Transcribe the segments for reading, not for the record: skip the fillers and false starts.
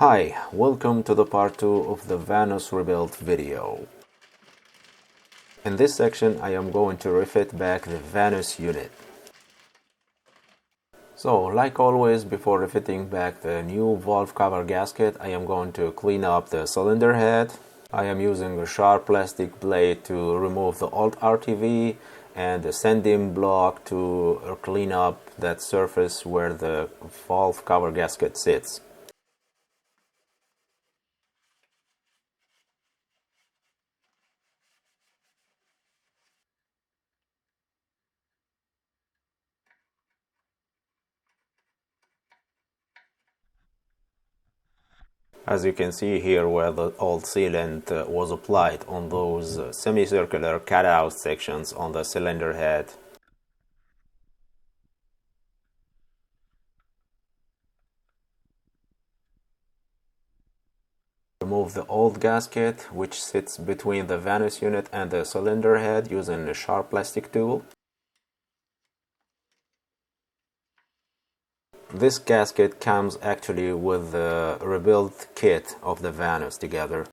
Hi, welcome to the part 2 of the Vanos rebuild video. In this section I am going to refit back the Vanos unit. So, like always, before refitting back the new valve cover gasket, I am going to clean up the cylinder head. I am using a sharp plastic blade to remove the old RTV and a sanding block to clean up that surface where the valve cover gasket sits. As you can see here where the old sealant was applied on those semicircular cutout sections on the cylinder head. Remove the old gasket which sits between the Vanos unit and the cylinder head using a sharp plastic tool. This gasket comes actually with the rebuild kit of the Vanos together.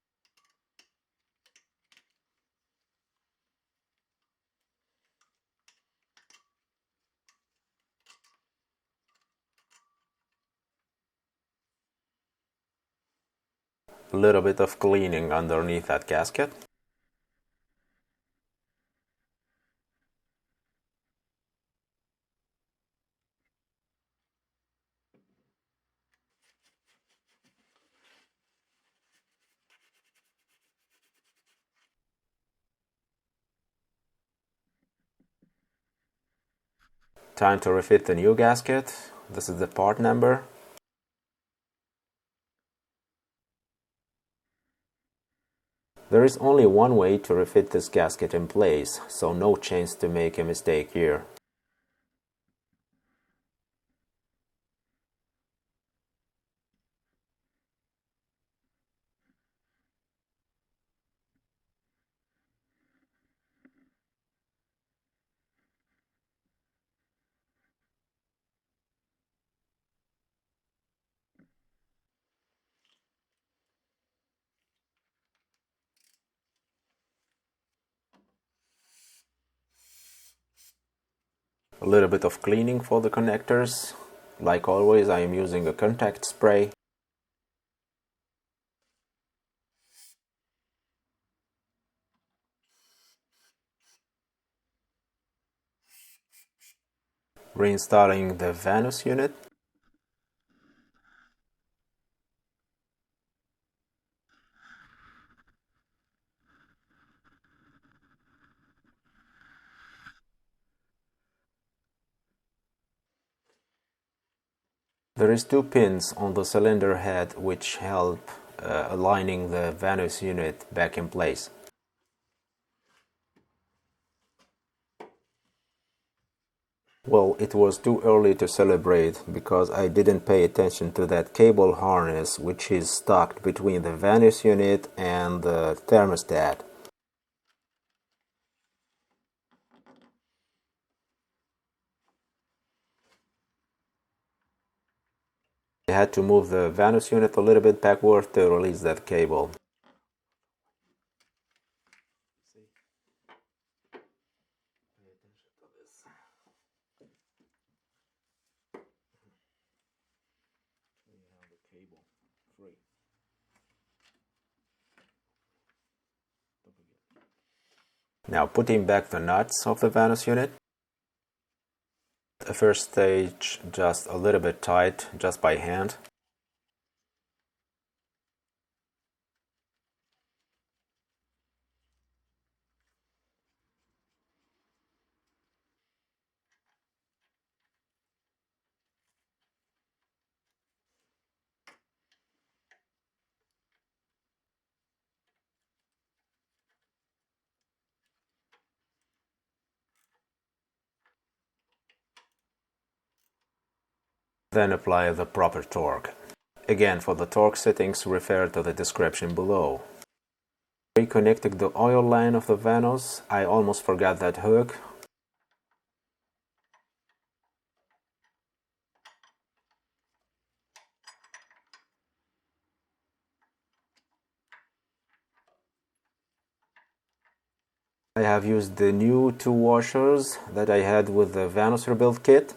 A little bit of cleaning underneath that gasket. Time to refit the new gasket. This is the part number. There is only one way to refit this gasket in place, so no chance to make a mistake here. A little bit of cleaning for the connectors. Like always, I am using a contact spray. Reinstalling the Vanos unit. There is two pins on the cylinder head which help aligning the Vanos unit back in place. Well, it was too early to celebrate because I didn't pay attention to that cable harness which is stuck between the Vanos unit and the thermostat. I had to move the Vanos unit a little bit backward to release that cable. Now putting back the nuts of the Vanos unit. The first stage just a little bit tight, just by hand. Then apply the proper torque. Again, for the torque settings, refer to the description below. Reconnecting the oil line of the Vanos, I almost forgot that hook. I have used the new 2 washers that I had with the Vanos rebuild kit.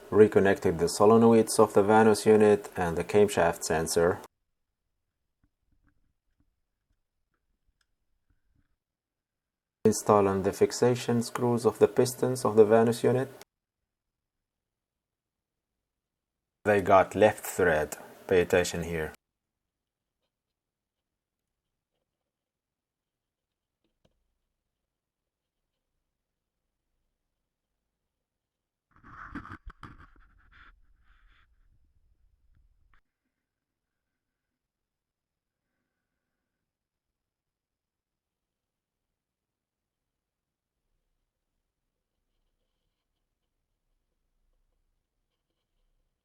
Reconnected the solenoids of the Vanos unit and the camshaft sensor. Installing the fixation screws of the pistons of the Vanos unit. They got left thread. Pay attention here.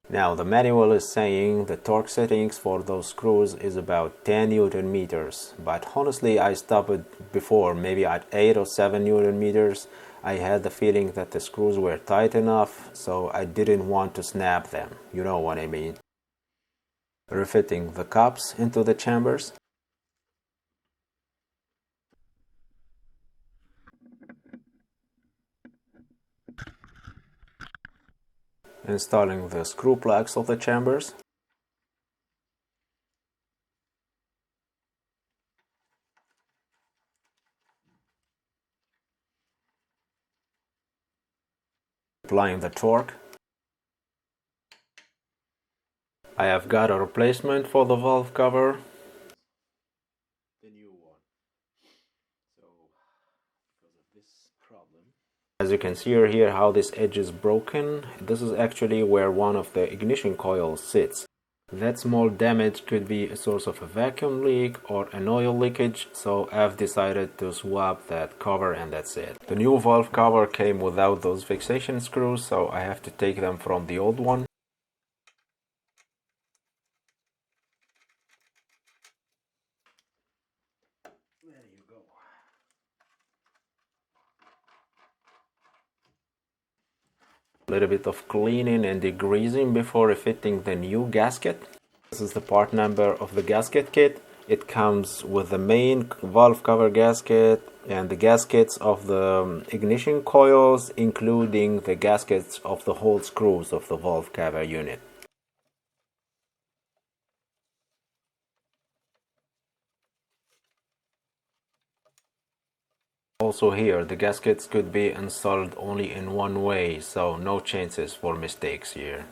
Now the manual is saying the torque settings for those screws is about 10 Newton meters, but honestly I stopped it before, maybe at 8 or 7 Newton meters. I had the feeling that the screws were tight enough, so I didn't want to snap them, you know what I mean. Refitting the cups into the chambers. Installing the screw plugs of the chambers. Applying the torque. I have got a replacement for the valve cover. The new one. So, because of this problem. As you can see here how this edge is broken, this is actually where one of the ignition coils sits. That small damage could be a source of a vacuum leak or an oil leakage, so I've decided to swap that cover and that's it. The new valve cover came without those fixation screws, so I have to take them from the old one. There you go. A little bit of cleaning and degreasing before refitting the new gasket. This is the part number of the gasket kit. It comes with the main valve cover gasket and the gaskets of the ignition coils, including the gaskets of the whole screws of the valve cover unit. Also here, the gaskets could be installed only in one way, so no chances for mistakes here.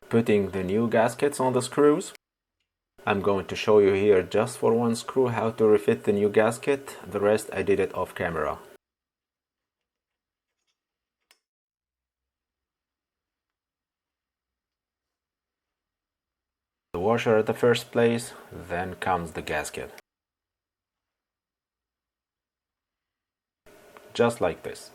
Putting the new gaskets on the screws. I'm going to show you here just for one screw how to refit the new gasket. The rest I did it off camera. The washer at the first place, then comes the gasket. Just like this.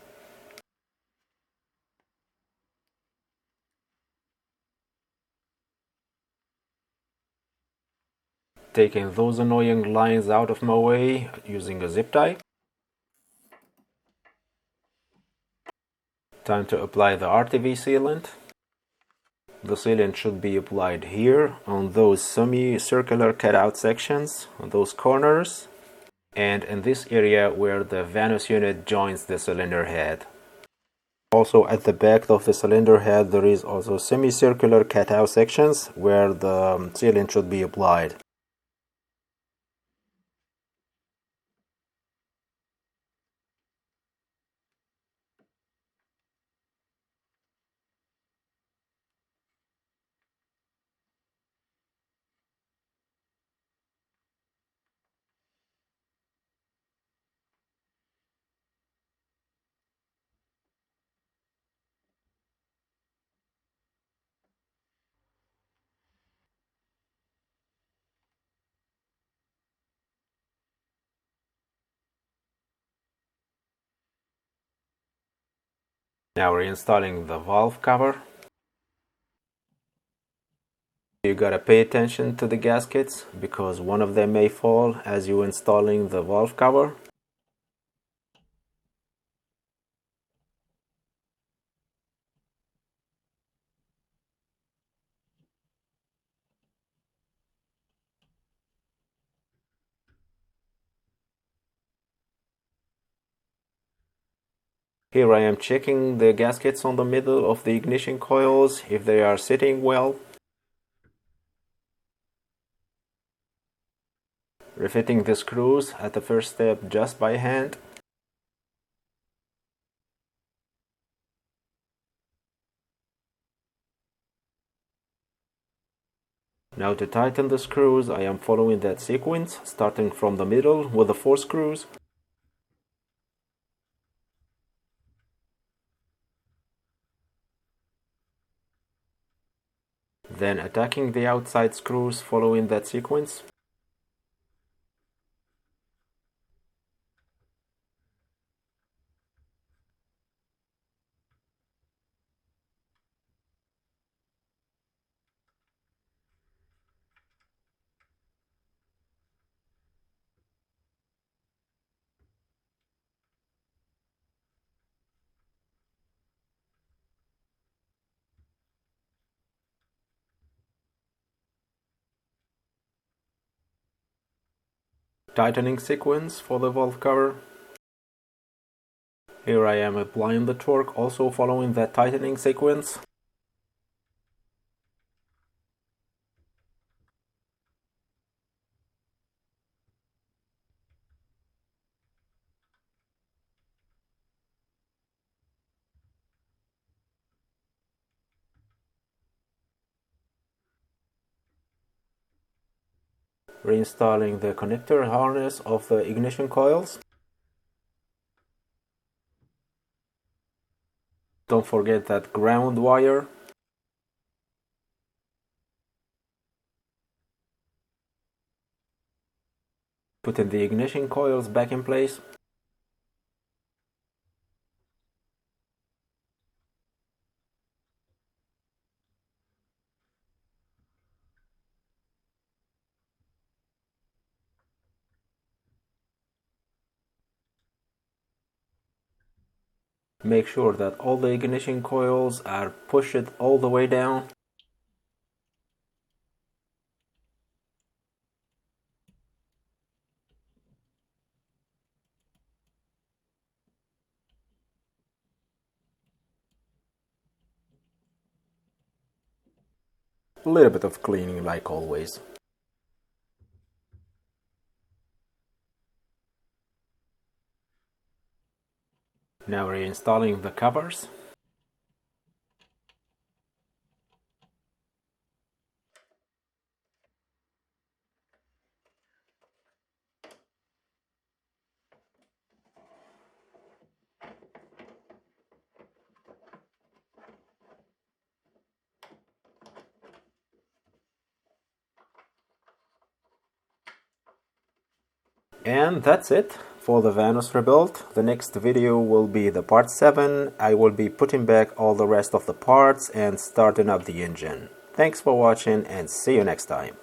Taking those annoying lines out of my way using a zip tie. Time to apply the RTV sealant. The sealant should be applied here on those semi-circular cutout sections, on those corners, and in this area where the Vanos unit joins the cylinder head. Also at the back of the cylinder head there is also semicircular cutout sections where the sealant should be applied. Now we're installing the valve cover. You gotta pay attention to the gaskets because one of them may fall as you're installing the valve cover. Here I am checking the gaskets on the middle of the ignition coils if they are sitting well. Refitting the screws at the first step just by hand. Now to tighten the screws, I am following that sequence, starting from the middle with the 4 screws. Then attacking the outside screws following that sequence. Tightening sequence for the valve cover. Here I am applying the torque, also following that tightening sequence. Reinstalling the connector harness of the ignition coils. Don't forget that ground wire. Putting the ignition coils back in place. Make sure that all the ignition coils are pushed all the way down. A little bit of cleaning like always. Now reinstalling the covers. And that's it for the Vanos rebuild. The next video will be the part 7. I will be putting back all the rest of the parts and starting up the engine. Thanks for watching and see you next time.